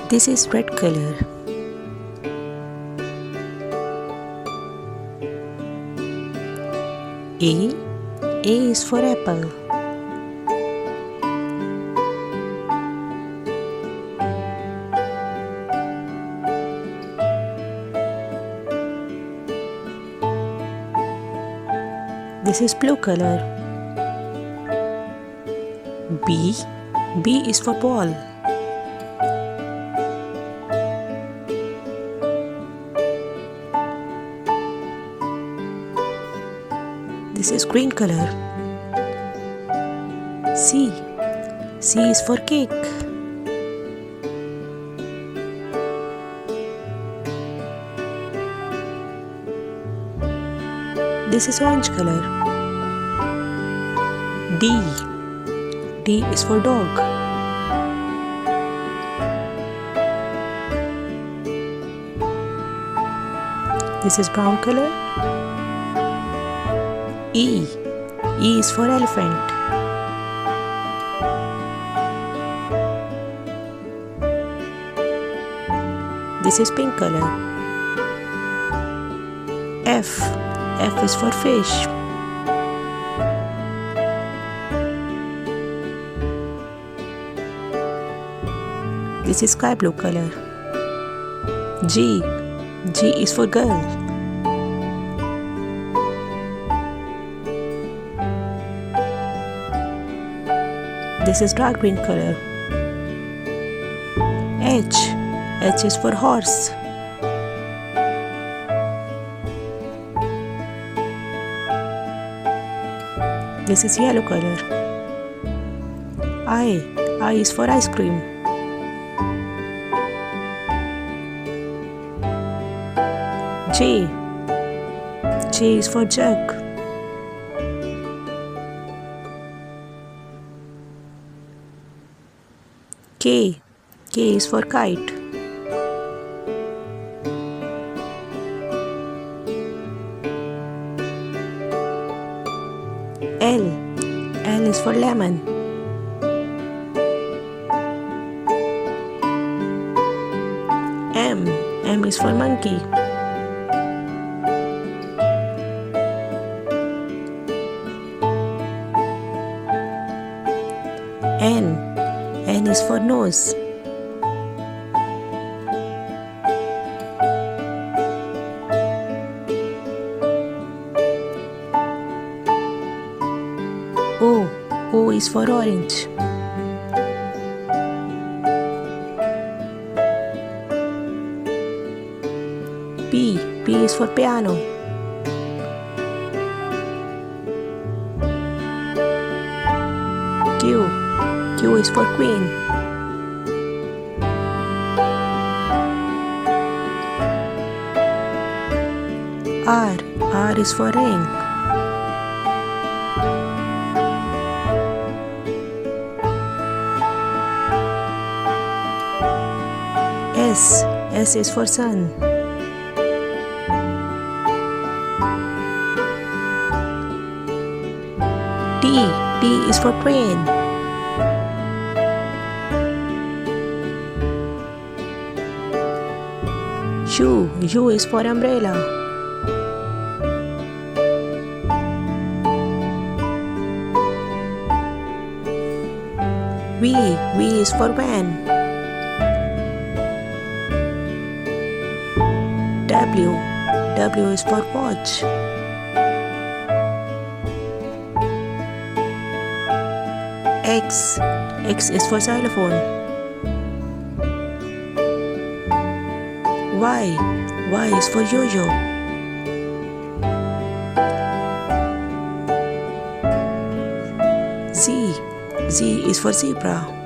This is red color. A is for apple. This is blue color. B is for ball. This is green color. C is for cake. This is orange color. D is for dog. This is brown color. E is for elephant. This is pink color. F is for fish. This is sky blue color. G is for girl. This is dark green color. H is for horse. This is yellow color. I is for ice cream. J is for jug. K is for kite. L is for lemon. M is for monkey. N is for nose. O is for orange. P is for piano. Q is for queen. R is for ring. S is for sun. T is for train. U is for umbrella. V is for van. W is for watch. X is for xylophone. Y is for yo-yo. Z is for zebra.